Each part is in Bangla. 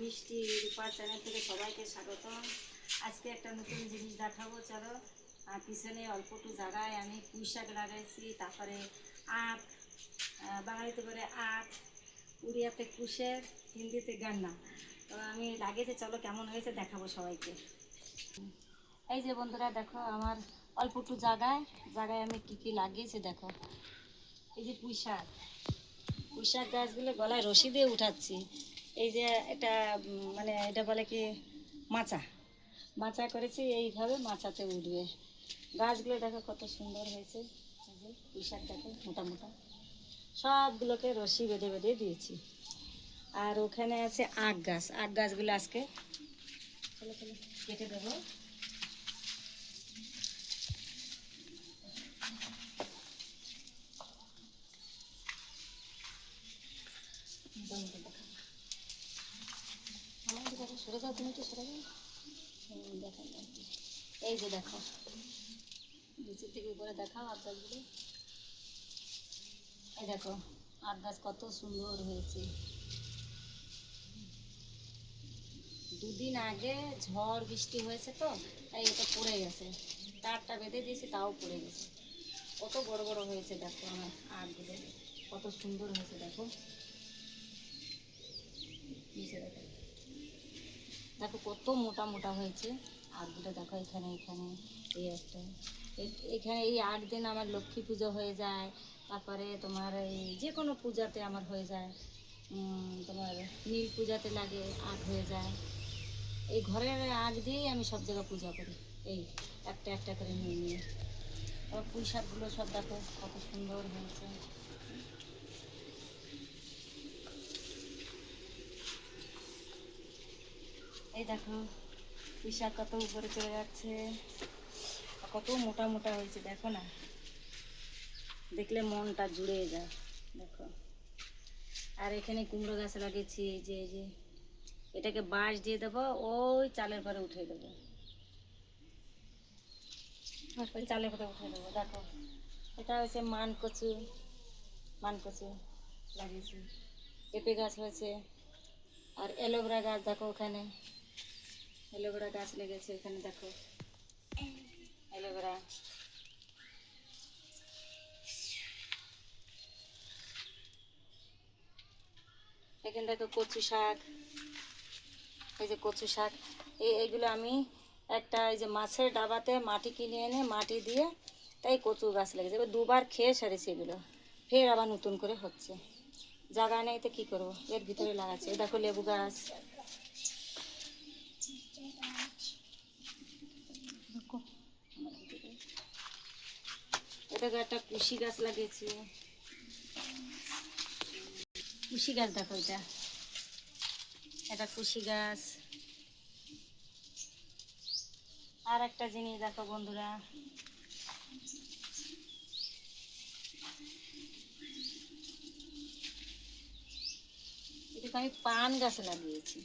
মিষ্টি রূপার চ্যানেল থেকে সবাইকে স্বাগত। আজকে একটা নতুন জিনিস দেখাবো, চলো। পিছনে অল্প একটু জায়গায় আমি পুঁই শাক লাগাইছি, তারপরে আখ, বাঙালিতে বলে আখ, উড়িয়াতে কুশের, হিন্দিতে গান্না। তো আমি লাগিয়েছি, চলো কেমন হয়েছে দেখাবো সবাইকে। এই যে বন্ধুরা দেখো, আমার অল্প একটু জায়গায় আমি কী কী লাগিয়েছি দেখো। এই যে পুঁই শাক গাছগুলো গলায় রশি দিয়ে উঠাচ্ছি। এই যে এটা মানে এটা বলে কি মাচা মাচা করেছি, এইভাবে মাচাতে উঠবে। গাছগুলো দেখো কত সুন্দর হয়েছে। এই যে পুঁই শাক দেখো মোটা মোটা, সবগুলোকে রশি বেঁধে বেঁধে দিয়েছি। আর ওখানে আছে আখ গাছগুলো আজকে কেটে দেবো। সরে যাও, তুমি একটু সরে যাও। দেখা যায়, এই যে দেখো, নিচের থেকে উপরে দেখাও আখ গাছগুলো। এই দেখো আখ গাছ কত সুন্দর হয়েছে। দুদিন আগে ঝড় বৃষ্টি হয়েছে তো, তাই এটা পড়ে গেছে। তারটা বেঁধে দিয়েছি, তাও পড়ে গেছে। কত বড় বড় হয়েছে দেখো আমার আখগুলো, কত সুন্দর হয়েছে দেখো। নিচে দেখো, দেখো কত মোটা মোটা হয়েছে আখগুলো দেখো। এখানে এখানে এই একটা, এখানে এই 8 দিন আমার লক্ষ্মী পুজো হয়ে যায়। তারপরে তোমার এই যে কোনো পূজাতে আমার হয়ে যায়। তোমার নীল পূজাতে লাগে আখ হয়ে যায়। এই ঘরের আগ দিয়েই আমি সব জায়গায় পূজা করি, এই একটা একটা করে নিয়ে নিয়ে। আবার পুঁই শাকগুলো সব দেখো কত সুন্দর হয়েছে। এই দেখো পুঁই শাক কত উপরে চলে যাচ্ছে, কত মোটা মোটা হয়েছে দেখো না, দেখলে মনটা জুড়ে যায় দেখো। আর এখানে কুমড়ো গাছ লাগিয়েছি, এই যে এটাকে বাঁশ দিয়ে দেবো, ওই চালের পরে উঠে দেবো, ওই চালের পরে উঠে দেবো দেখো। এটা হচ্ছে মান কচু লাগিয়েছি। পেঁপে গাছ হয়েছে। আর অ্যালোভেরা গাছ দেখো, ওখানে অ্যালোভেরা গাছ লেগেছে, এখানে দেখো অ্যালোভেরা। এখানে দেখো কচু শাক, এই যে কচু শাক। এইগুলো আমি একটা এই যে মাছের ডাবাতে মাটি কিনে এনে মাটি দিয়ে, তাই কচু গাছ লেগেছে। এবার 2বার খেয়ে সারিছি এগুলো, ফের আবার নতুন করে হচ্ছে। জায়গা নেই তো কী করবো, এর ভিতরে লাগাচ্ছে। দেখো লেবু গাছ, দেখো একটা কুশি গাছ লাগিয়েছি। কুশি গাছ দেখো, এটা কুশি গাছ। আর একটা জিনিস দেখো বন্ধুরা, এটাকে আমি পান গাছ লাগিয়েছি।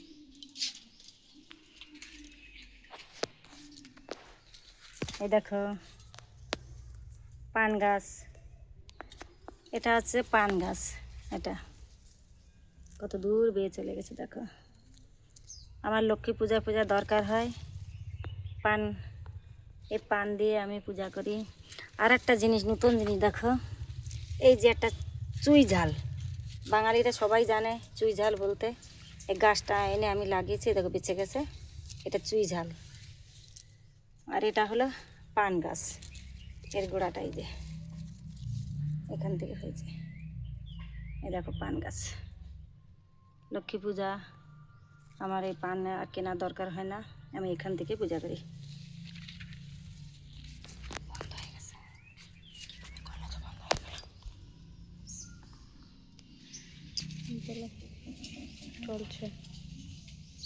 এই দেখো পান গাছ, এটা হচ্ছে পান গাছ। এটা কত দূর বেয়ে চলে গেছে দেখো। আমার লক্ষ্মী পূজা দরকার হয় পান, এই পান দিয়ে আমি পূজা করি। আর একটা জিনিস, নতুন জিনিস দেখো, এই যে একটা চুই ঝাল, বাঙালিরা সবাই জানে চুই ঝাল বলতে। এই গাছটা এনে আমি লাগিয়েছি, দেখো বেঁচে গেছে। এটা চুই ঝাল। আর এটা হলো পান গাছ, এর গোড়াটাই যে এখান থেকে হয়েছে। এই দেখো পান গাছ। লক্ষ্মী পূজা আমার এই পান আর কেনার দরকার হয় না, আমি এখান থেকে পূজা করি। চলছে।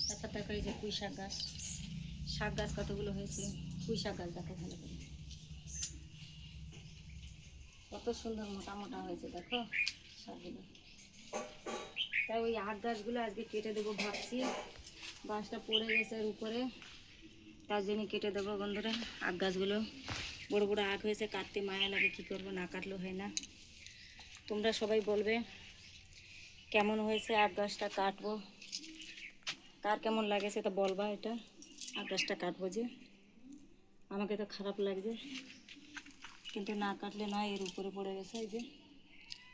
তারপর দেখো এই যে পুঁই শাক গাছ কতগুলো হয়েছে। পুঁই শাক গাছ দেখো ভালো করে, কত সুন্দর মোটা মোটা হয়েছে দেখো শাকগুলো। তাই ওই আখ গাছগুলো আজকে কেটে দেবো ভাবছি, বাঁশটা পড়ে গেছে এর উপরে, তার জন্য কেটে দেবো বন্ধুরা। আখ গাছগুলো বড় বড় আখ হয়েছে, কাটতে মায়া লাগে, কী করবো, না কাটলেও হয় না। তোমরা সবাই বলবে কেমন হয়েছে আখ গাছটা, কাটবো কার কেমন লাগে সেটা বলবা। এটা আখ গাছটা কাটবো যে, আমাকে তো খারাপ লাগছে, কিন্তু না কাটলে নয়। এর উপরে পড়ে গেছে এই যে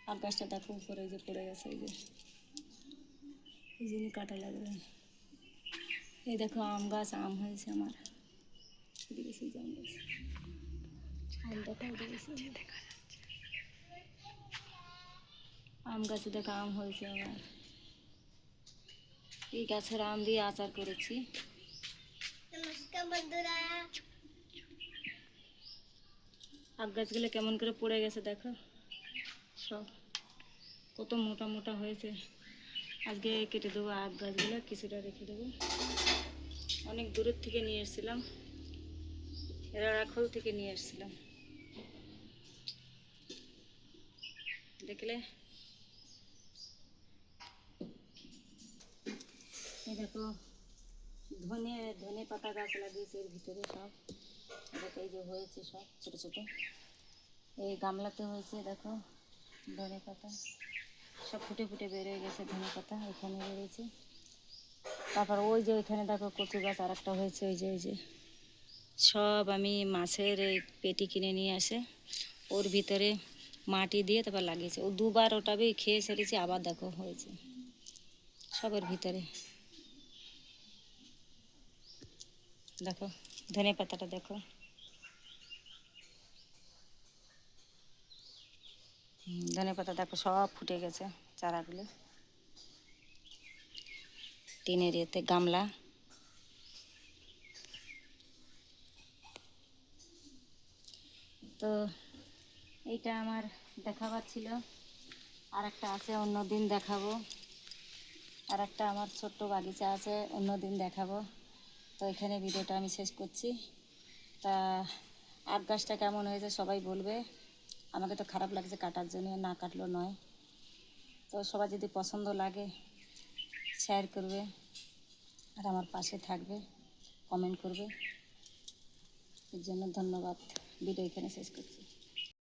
আখ গাছটা, দেখো উপরে এই যে পড়ে গেছে, এই জন্য কাটা লাগবে। এই দেখো আম গাছ, আম হয়েছে আমার, এদিকে সেই আম গাছ, আম দেখো আম গাছে দেখো আম হয়েছে আমার। এই গাছের আম দিয়ে আচার করেছি। নমস্কার বন্ধুরা, আম গাছগুলো কেমন করে পড়ে গেছে দেখো, সব কত মোটা মোটা হয়েছে। আজকে কেটে দেবো আম গাছগুলো, কিছুটা রেখে দেবো। অনেক দূরের থেকে নিয়ে এসেছিলাম, রাখাল থেকে নিয়ে এসেছিলাম, দেখলে। এই দেখো ধনে ধনে পাতা গাছ লাগিয়েছে এর ভিতরে সব, দেখো এই যে হয়েছে সব ছোট ছোট। এই গামলাতে হয়েছে দেখো ধনে পাতা, সব ফুটে ফুটে বেরিয়ে গেছে ধনে পাতা, এখানে বেরিয়েছে। তারপর ওই যে ওইখানে দেখো কচু গাছ আর একটা হয়েছে, ওই যে সব আমি মাছের এই পেটি কিনে নিয়ে আসে ওর ভিতরে মাটি দিয়ে তারপর লাগিয়েছে। ও দুবার ওটাবে খেয়ে সেরেছি, আবার দেখো হয়েছে সবের ভিতরে। দেখো ধনে পাতাটা দেখো, ধনে পাতা দেখো সব ফুটে গেছে চারাগুলো। টিনের এতে গামলা। তো এইটা আমার দেখাবার ছিল, আর একটা আছে অন্য দিন দেখাবো। আর একটা আমার ছোট্ট বাগিচা আছে, অন্য দিন দেখাবো। তো এখানে ভিডিওটা আমি শেষ করছি। তা আখ গাছটা কেমন হয়েছে সবাই বলবে। আমাকে তো খারাপ লাগছে কাটার জন্য, না কাটলেও নয়। তো সবার যদি পছন্দ লাগে শেয়ার করবে, আর আমার পাশে থাকবে, কমেন্ট করবে। এর জন্য ধন্যবাদ। ভিডিও এখানে শেষ করছি।